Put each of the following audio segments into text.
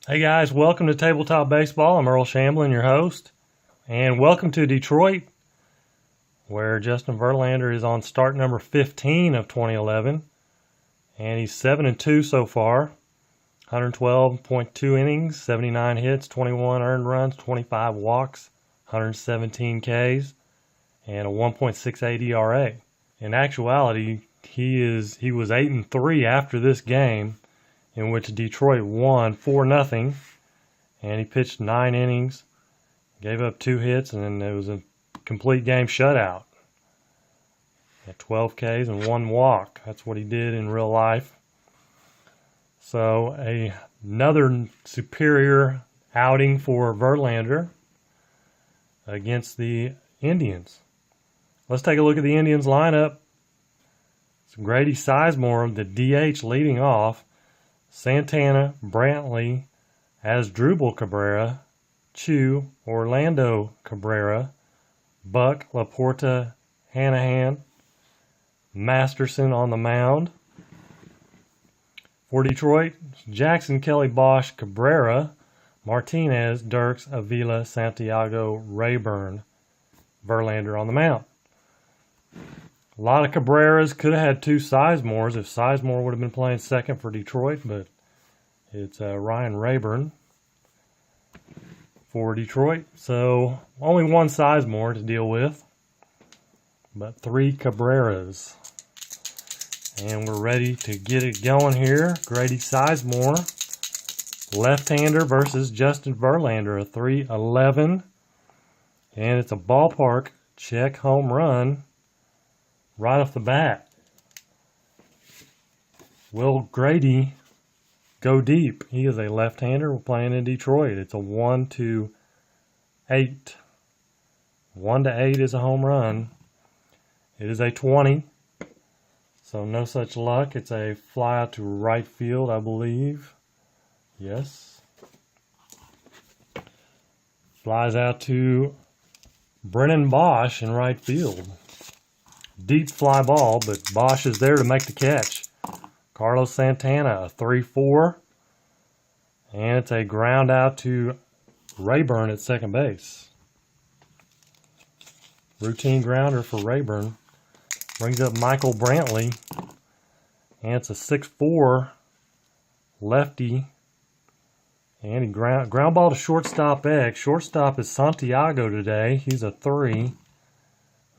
Hey guys, welcome to Tabletop Baseball. I'm Earl Shamblin, your host. And welcome to Detroit, where Justin Verlander is on start number 15 of 2011. And he's 7-2 so far. 112.2 innings, 79 hits, 21 earned runs, 25 walks, 117 Ks, and a 1.68 ERA. In actuality, he was 8-3 after this game, in which Detroit won 4-0, and he pitched 9 innings, gave up 2 hits, and it was a complete game shutout. At 12 Ks and 1 walk. That's what he did in real life. So another superior outing for Verlander against the Indians. Let's take a look at the Indians lineup. It's Grady Sizemore, the DH, leading off. Santana, Brantley, Asdrubal Cabrera, Chu, Orlando Cabrera, Buck, Laporta, Hanahan, Masterson on the mound. For Detroit, Jackson, Kelly, Bosch, Cabrera, Martinez, Dirks, Avila, Santiago, Rayburn, Verlander on the mound. A lot of Cabreras. Could have had 2 Sizemores if Sizemore would have been playing second for Detroit, but it's Ryan Rayburn for Detroit. So only 1 Sizemore to deal with, but 3 Cabreras. And we're ready to get it going here. Grady Sizemore, left-hander versus Justin Verlander, a 3-11. And it's a ballpark check home run right off the bat. Will Grady go deep? He is a left-hander. We're playing in Detroit. It's a 1-8. 1-8 is a home run. It is a 20. So no such luck. It's a fly out to right field, I believe. Yes. Flies out to Brennan Bosch in right field. Deep fly ball, but Bosch is there to make the catch. Carlos Santana, a 3-4. And it's a ground out to Rayburn at second base. Routine grounder for Rayburn. Brings up Michael Brantley. And it's a 6-4 lefty. And he ground ball to shortstop X. Shortstop is Santiago today. He's a 3.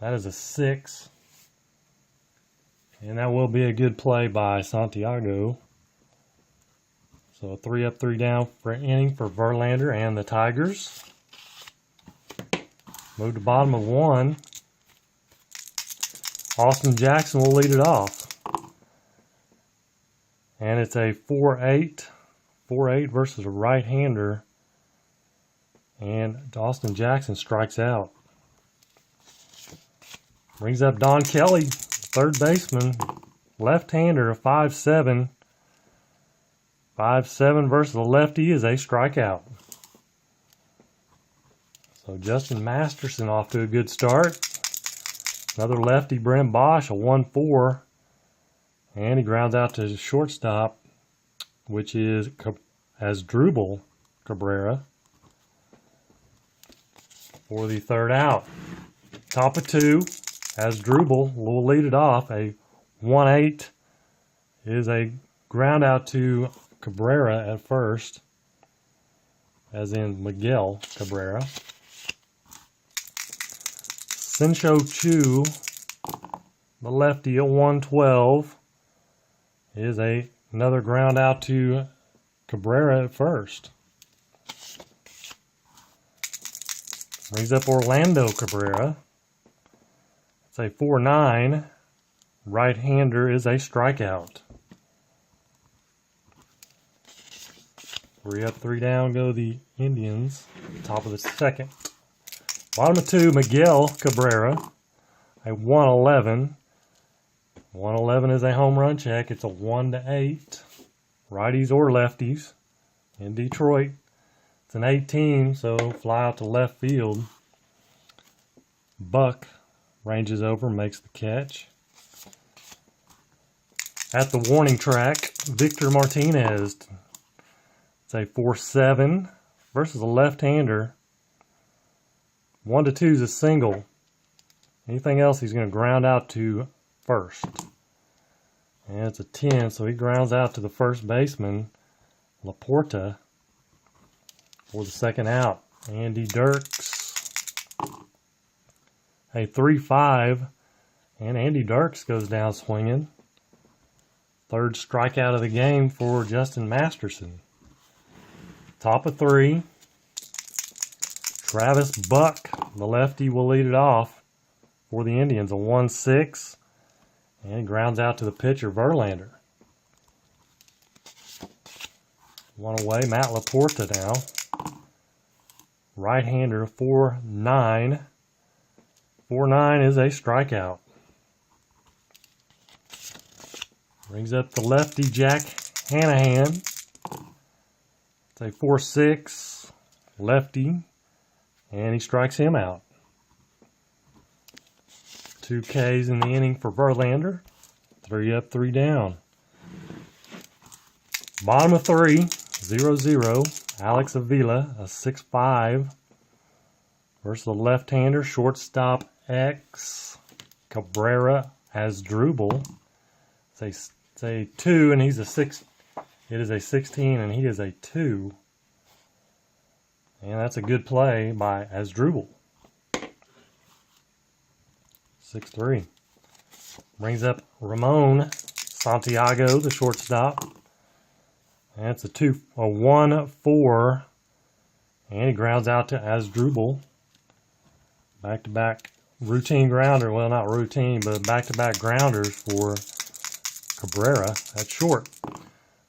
That is a 6. And that will be a good play by Santiago. So a 3 up, 3 down for inning for Verlander and the Tigers. Move to bottom of 1. Austin Jackson will lead it off. And it's a 4-8. 4-8 versus a right-hander. And Austin Jackson strikes out. Brings up Don Kelly, third baseman, left-hander, a 5-7. 5-7 versus a lefty is a strikeout. So Justin Masterson off to a good start. Another lefty, Brennan Bosch, a 1-4. And he grounds out to shortstop, which is Asdrubal Cabrera for the third out. Top of 2. Asdrubal will lead it off. A 1-8 is a ground out to Cabrera at first, as in Miguel Cabrera. Shin-Soo Choo, the lefty, at 1-12 is another ground out to Cabrera at first. Brings up Orlando Cabrera. It's a 4-9. Right-hander is a strikeout. 3 up, 3 down go the Indians. Top of the second. Bottom of 2, Miguel Cabrera. A 1-11. 1-11 is a home run check. It's a 1-8. Righties or lefties in Detroit. It's an 18, so fly out to left field. Buck ranges over, makes the catch. At the warning track, Victor Martinez It's a 4-7 versus a left-hander. 1-2 is a single. Anything else, he's going to ground out to first. And it's a 10, so he grounds out to the first baseman, Laporta, for the second out. Andy Dirks, a 3-5, and Andy Dirks goes down swinging. Third strikeout of the game for Justin Masterson. Top of 3. Travis Buck, the lefty, will lead it off for the Indians. A 1-6, and he grounds out to the pitcher, Verlander. One away, Matt Laporta now. Right-hander, 4-9. 4-9 is a strikeout. Brings up the lefty, Jack Hanahan. It's a 4-6, lefty, and he strikes him out. 2 Ks in the inning for Verlander. 3 up, 3 down. Bottom of 3, 0-0. Alex Avila, a 6-5 versus the left-hander, shortstop X. Cabrera as Drupal. It's a 2, and he's a 6. It is a 16, and he is a 2. And that's a good play by Asdrubal. 6-3. Brings up Ramon Santiago, the shortstop. And it's a 1-4. And he grounds out to Asdrubal. Back-to-back routine grounder. Well, not routine, but back-to-back grounders for Cabrera. That's short.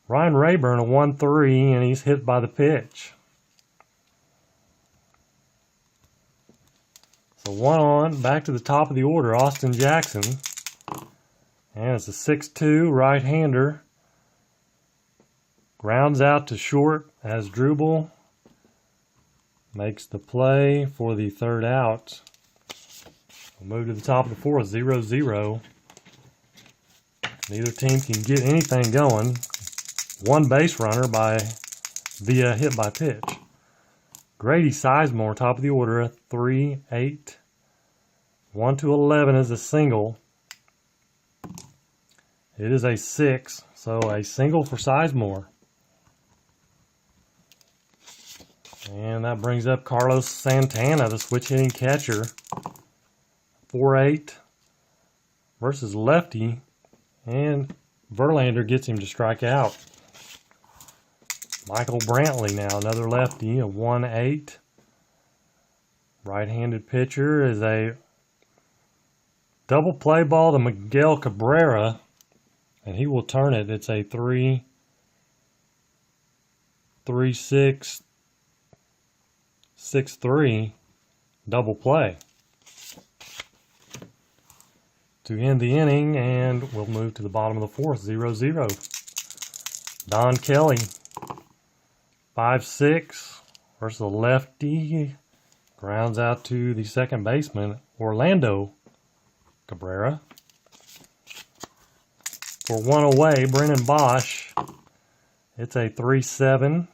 Ryan Rayburn, a 1-3, and he's hit by the pitch. So 1 on, back to the top of the order, Austin Jackson. And it's a 6-2 right-hander. Grounds out to short as Drupal makes the play for the third out. We'll move to the top of the 4th, 0-0. Neither team can get anything going. 1 base runner via hit by pitch. Grady Sizemore, top of the order, a 3-8. 1-11 is a single. It is a 6, so a single for Sizemore. And that brings up Carlos Santana, the switch-hitting catcher. 4-8 versus lefty, and Verlander gets him to strike out. Michael Brantley now, another lefty, a 1-8. Right-handed pitcher is a double play ball to Miguel Cabrera, and he will turn it. It's a 3-6, 6-3 double play to end the inning, and we'll move to the bottom of the 4th, 0-0. Don Kelly, 5-6 versus a lefty, grounds out to the second baseman, Orlando Cabrera. For 1 away, Brennan Bosch, it's a 3-7,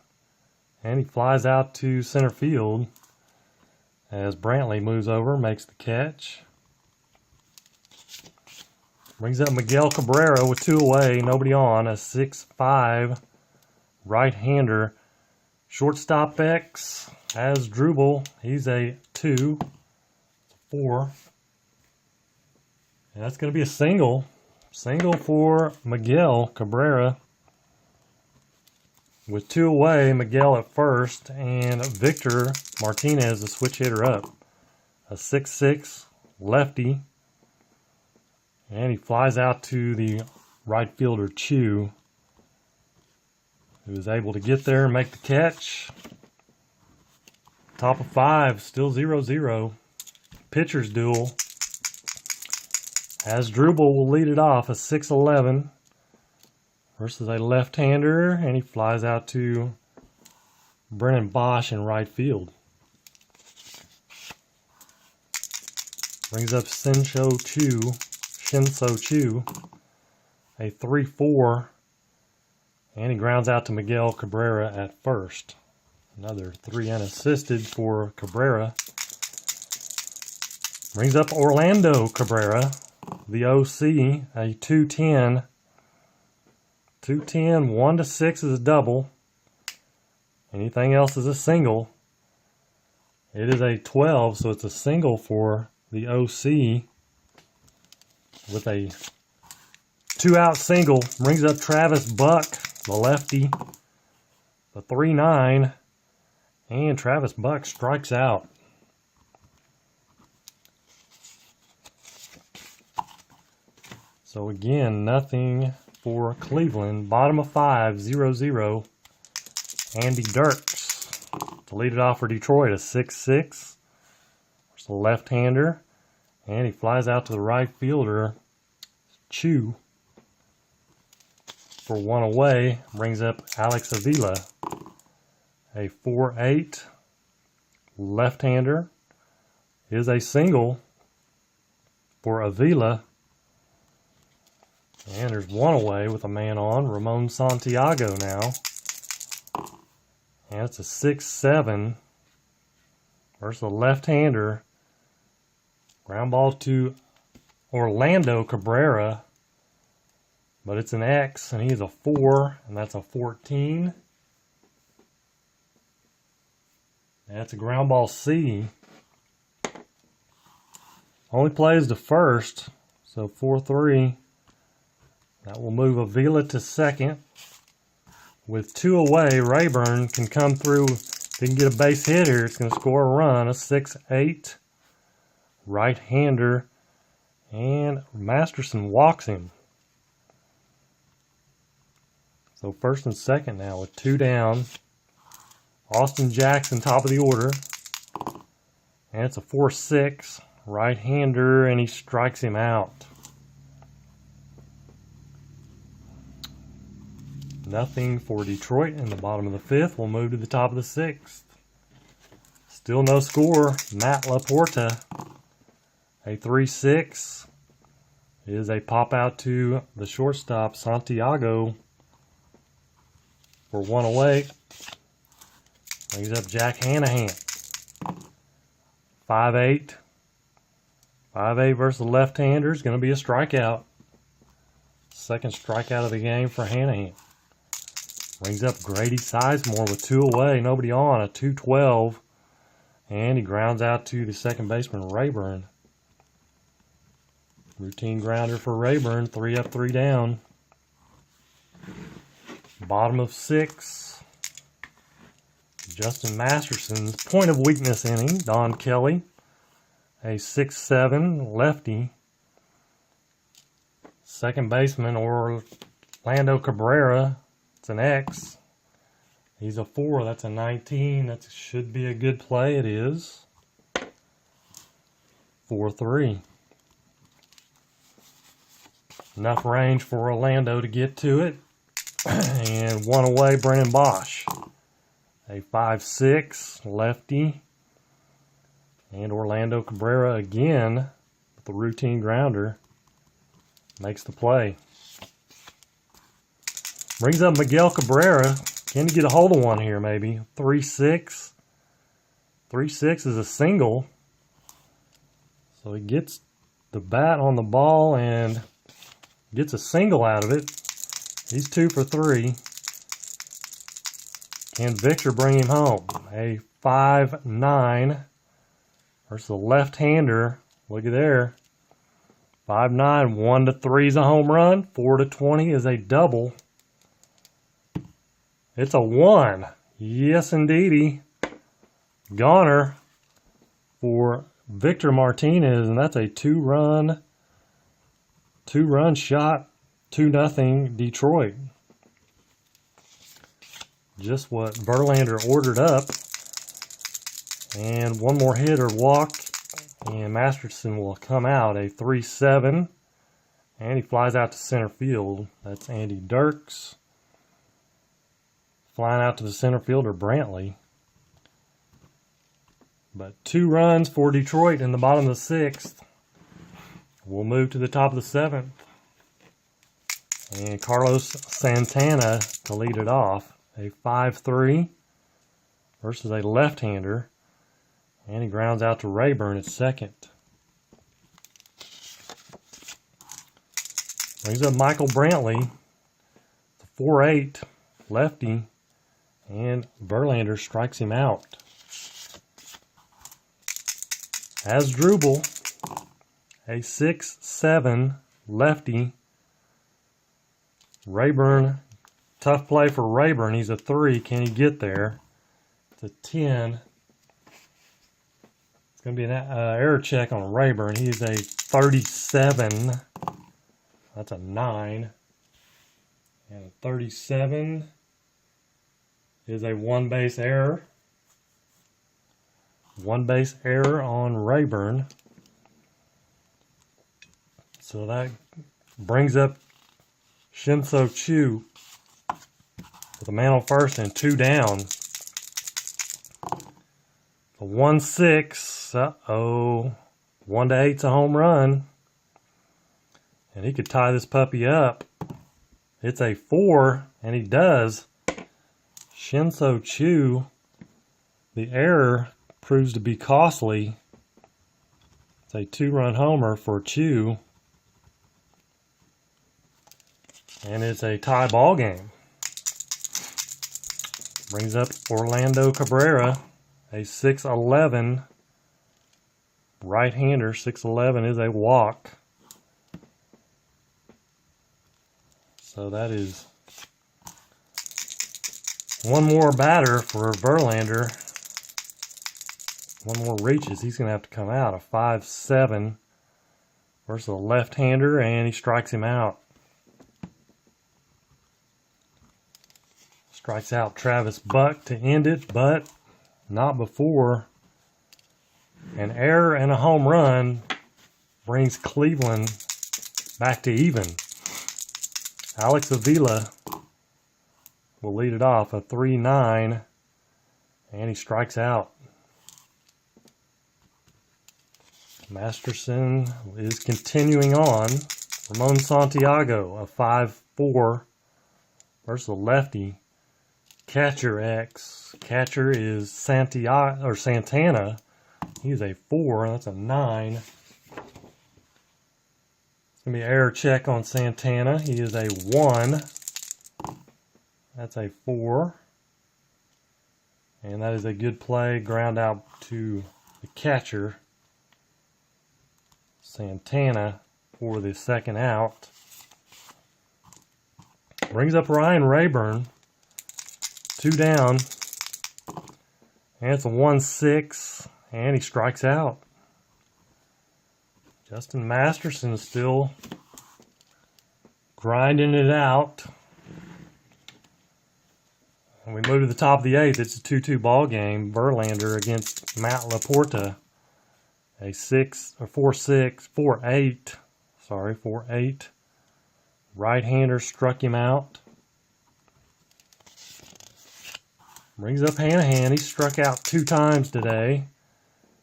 and he flies out to center field as Brantley moves over, makes the catch. Brings up Miguel Cabrera with 2 away, nobody on, a 6-5 right-hander. Shortstop X as Drupal. He's a 2, 4. And that's going to be a single. Single for Miguel Cabrera. With 2 away, Miguel at first, and Victor Martinez, the switch hitter, up. A 6-6 lefty. And he flies out to the right fielder, Chu, who is able to get there and make the catch. Top of 5, still 0-0. Pitcher's duel. Asdrubal will lead it off, a 6-11 versus a left-hander, and he flies out to Brennan Bosch in right field. Brings up Shin-So Chu, a 3-4, And he grounds out to Miguel Cabrera at first. Another 3 unassisted for Cabrera. Brings up Orlando Cabrera, the OC, a 210. 210, 1 to 6 is a double. Anything else is a single. It is a 12, so it's a single for the OC with a 2-out single. Brings up Travis Buck, the lefty, the 3-9, and Travis Buck strikes out. So again, nothing for Cleveland. Bottom of 5, 0-0. Andy Dirks to lead it off for Detroit, a 6-6. There's the left-hander, and he flies out to the right fielder, Chu, for 1 away. Brings up Alex Avila, a 4-8 left-hander. Is a single for Avila. And there's 1 away with a man on, Ramon Santiago now. And it's a 6-7 versus the left-hander. Ground ball to Orlando Cabrera. But it's an X, and he's a 4, and that's a 14. That's a ground ball C. Only plays to first, so 4-3. That will move Avila to second. With 2 away, Rayburn can come through. If he can get a base hit here, it's going to score a run. A 6-8 right-hander. And Masterson walks him. So first and second now with 2 down. Austin Jackson, top of the order. And it's a 4-6 right-hander, and he strikes him out. Nothing for Detroit in the bottom of the 5th. We'll move to the top of the 6th. Still no score. Matt Laporta, a 3-6, is a pop out to the shortstop, Santiago, for 1 away. Brings up Jack Hanahan. 5-8. 5-8 versus the left-hander is going to be a strikeout. Second strikeout of the game for Hanahan. Brings up Grady Sizemore with 2 away, nobody on, a 2-12. And he grounds out to the second baseman, Rayburn. Routine grounder for Rayburn, 3 up, 3 down. Bottom of 6. Justin Masterson's point of weakness inning, Don Kelly. A 6-7 lefty. Second baseman, Orlando Cabrera. It's an X. He's a 4. That's a 19. That should be a good play. It is. 4-3. Enough range for Orlando to get to it. And 1 away, Brennan Bosch. A 5-6 lefty. And Orlando Cabrera again with the routine grounder makes the play. Brings up Miguel Cabrera. Can he get a hold of one here maybe? 3-6. 3-6 is a single. So he gets the bat on the ball and gets a single out of it. He's 2 for 3. Can Victor bring him home? A 5-9 versus the left-hander. Look at there. 5-9, 1-3 is a home run. 4-20 is a double. It's a 1. Yes, indeedy. Goner for Victor Martinez, and that's a 2-run shot, 2-0 Detroit. Just what Verlander ordered up. And one more hit or walk, and Masterson will come out, a 3-7. And he flies out to center field. That's Andy Dirks. Flying out to the center fielder, Brantley. But 2 runs for Detroit in the bottom of the 6th. We'll move to the top of the 7th. And Carlos Santana to lead it off. A 5-3 versus a left-hander. And he grounds out to Rayburn at second. Brings up Michael Brantley. 4-8 lefty. And Verlander strikes him out. Asdrubal, a 6-7 lefty. Rayburn, tough play for Rayburn. He's a 3. Can he get there? It's a 10. It's going to be an error check on Rayburn. He's a 37. That's a 9. And a 37 is a one-base error. One-base error on Rayburn. So that brings up Shin-Soo Choo with a man on first and 2 down. A 1-6. Uh-oh. 1-8's a home run. And he could tie this puppy up. It's a 4, and he does. Shin-Soo Choo, the error proves to be costly. It's a 2-run homer for Choo. And it's a tie ball game. Brings up Orlando Cabrera, a 6-11 right-hander. 6-11 is a walk. So that is one more batter for Verlander. One more reaches. He's going to have to come out. A 5-7 versus a left-hander, and he strikes him out. Strikes out Travis Buck to end it, but not before an error and a home run brings Cleveland back to even. Alex Avila will lead it off, a 3-9, and he strikes out. Masterson is continuing on. Ramon Santiago, a 5-4 versus a lefty. Catcher X. Catcher is Santiago or Santana. He's a 4. That's a 9. It's gonna be an error check on Santana. He is a 1. That's a 4. And that is a good play. Ground out to the catcher, Santana, for the second out. Brings up Ryan Rayburn. 2 down. And it's a 1-6. And he strikes out. Justin Masterson is still grinding it out. And we move to the top of the 8th. It's a 2-2 ball game. Verlander against Matt Laporta. A 4-8. Right-hander struck him out. Brings up Hanahan. He struck out 2 times today.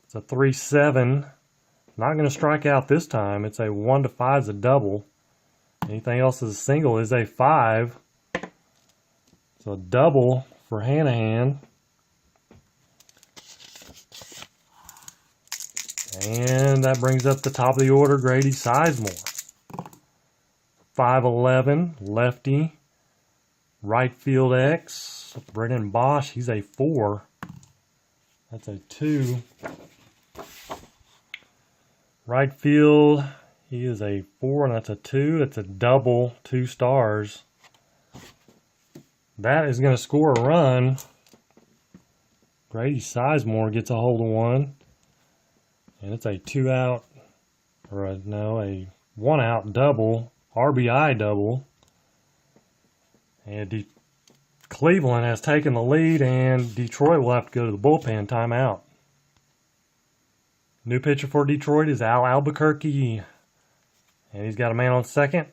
It's a 3-7. Not going to strike out this time. It's a 1-5 is a double. Anything else is a single is a 5. So a double for Hanahan. And that brings up the top of the order, Grady Sizemore. 5'11", lefty. Right field X. Brennan Bosch, he's a 4. That's a 2. Right field, he is a 4, and that's a 2. That's a double, 2 stars. That is going to score a run. Grady Sizemore gets a hold of one. And it's a 2-out, or a 1-out double, RBI double. And Cleveland has taken the lead, and Detroit will have to go to the bullpen timeout. New pitcher for Detroit is Al Albuquerque. And he's got a man on second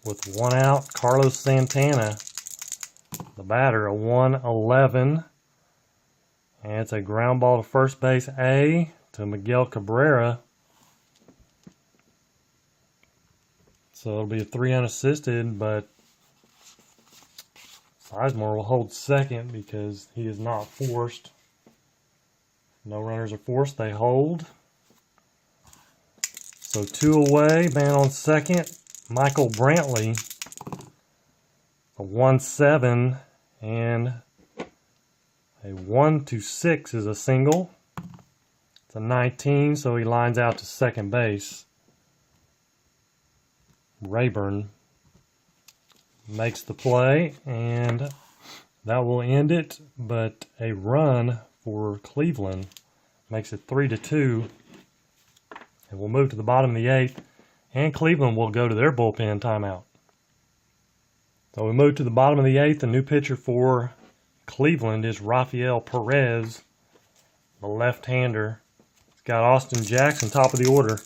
with 1 out, Carlos Santana. The batter, a 1-11. And it's a ground ball to first base A to Miguel Cabrera. So it'll be a 3 unassisted, but Sizemore will hold second because he is not forced. No runners are forced, they hold. So 2 away, man on second. Michael Brantley, a 1-7, and a 1-6 is a single. It's a 19, so he lines out to second base. Rayburn makes the play, and that will end it, but a run for Cleveland makes it 3-2. And we'll move to the bottom of the 8th, and Cleveland will go to their bullpen timeout. So we move to the bottom of the 8th. The new pitcher for Cleveland is Rafael Perez, the left-hander. He's got Austin Jackson top of the order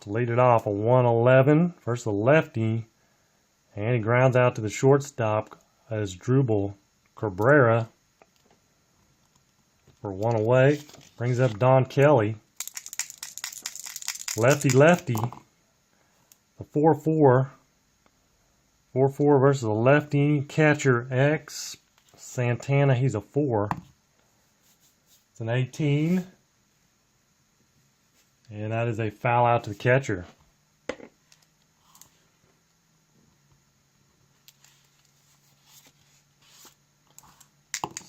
to lead it off. A 1-11 versus the lefty, and he grounds out to the shortstop as Drupal Cabrera for 1 away. Brings up Don Kelly. Lefty. The 4-4. 4-4 versus the lefty. Catcher X. Santana, he's a 4. It's an 18. And that is a foul out to the catcher.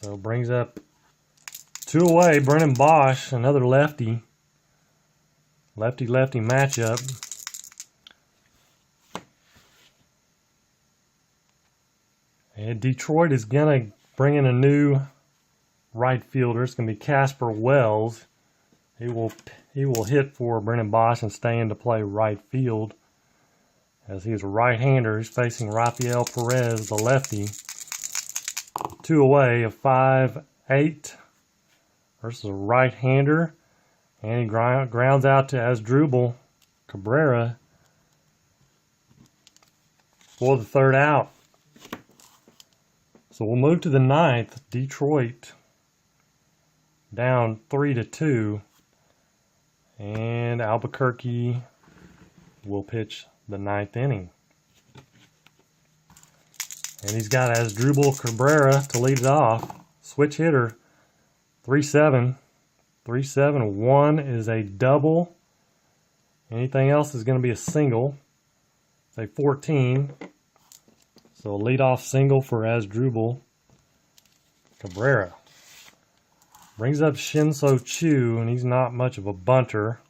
So brings up 2 away. Brennan Bosch, another lefty. Lefty-lefty matchup. And Detroit is going to bring in a new right fielder. It's going to be Casper Wells. He will hit for Brennan Bosch and stay in to play right field, as he is a right-hander. He's facing Rafael Perez, the lefty. 2 away, a 5-8 versus a right-hander. And he grounds out to Asdrubal Cabrera for the 3rd out. So we'll move to the 9th. Detroit down 3-2. And Albuquerque will pitch the 9th inning. And he's got Asdrubal Cabrera to lead it off. Switch hitter, 3-7. 3-7-1 is a double. Anything else is going to be a single. It's a 14. So a leadoff single for Asdrubal Cabrera. Brings up Shinso Chu, and he's not much of a bunter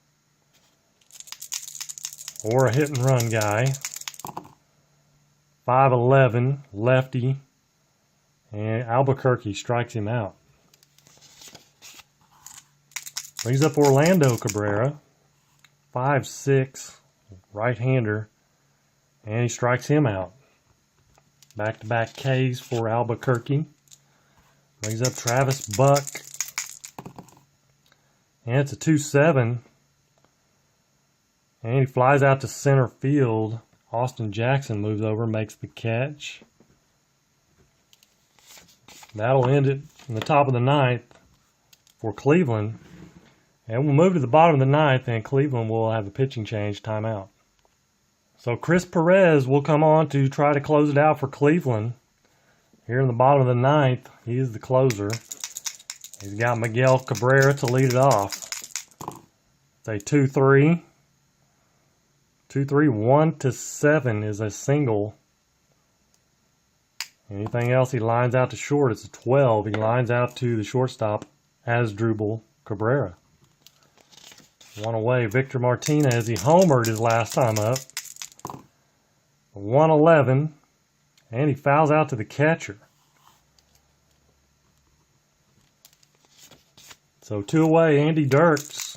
or a hit and run guy. 5-11, lefty, and Albuquerque strikes him out. Brings up Orlando Cabrera, 5'6", right-hander, and he strikes him out. Back-to-back Ks for Albuquerque. Brings up Travis Buck, and it's a 2-7. And he flies out to center field. Austin Jackson moves over, makes the catch. That'll end it in the top of the 9th for Cleveland. And we'll move to the bottom of the 9th, and Cleveland will have a pitching change timeout. So Chris Perez will come on to try to close it out for Cleveland. Here in the bottom of the 9th, he is the closer. He's got Miguel Cabrera to lead it off. It's a 2-3. 2-3, 1-7 is a single. Anything else, he lines out to short. It's a 12. He lines out to the shortstop, Asdrubal Cabrera. 1 away, Victor Martinez. He homered his last time up. 1-11, and he fouls out to the catcher. So 2 away, Andy Dirks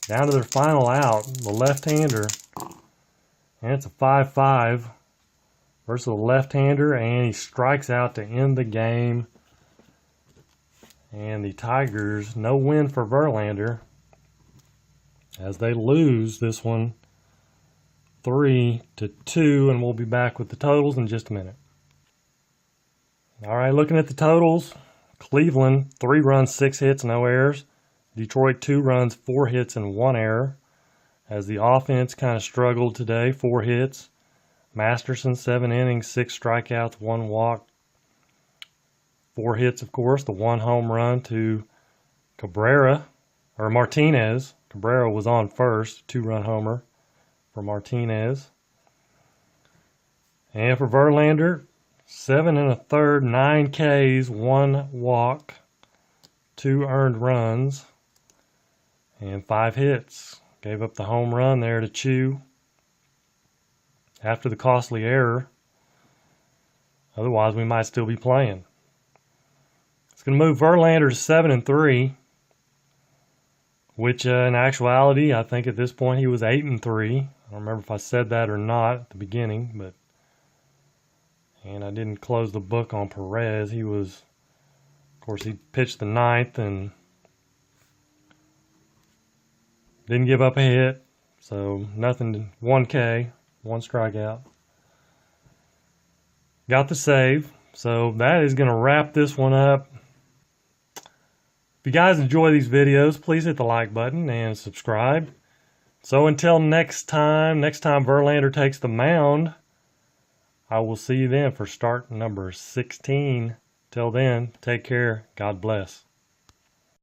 down to their final out, the left-hander. And it's a 5-5 versus the left-hander, and he strikes out to end the game. And the Tigers, no win for Verlander, as they lose this one 3-2, and we'll be back with the totals in just a minute. All right, looking at the totals, Cleveland, 3 runs, 6 hits, no errors. Detroit, 2 runs, 4 hits, and 1 error. as the offense kind of struggled today. 4 hits. Masterson, 7 innings, 6 strikeouts, 1 walk. 4 hits, of course. The 1 home run to Cabrera, or Martinez. Cabrera was on first. 2-run homer for Martinez. And for Verlander, 7 1/3, 9 Ks, 1 walk, 2 earned runs, and 5 hits. Gave up the home run there to Chu after the costly error. Otherwise, we might still be playing. It's going to move Verlander to 7-3, which in actuality, I think at this point he was 8-3. I don't remember if I said that or not at the beginning, but and I didn't close the book on Perez. He was, of course, he pitched the 9th and didn't give up a hit. So nothing, 1K, 1 strikeout. Got the save. So that is going to wrap this one up. If you guys enjoy these videos, please hit the like button and subscribe. So until next time Verlander takes the mound, I will see you then for start number 16. Till then, take care. God bless.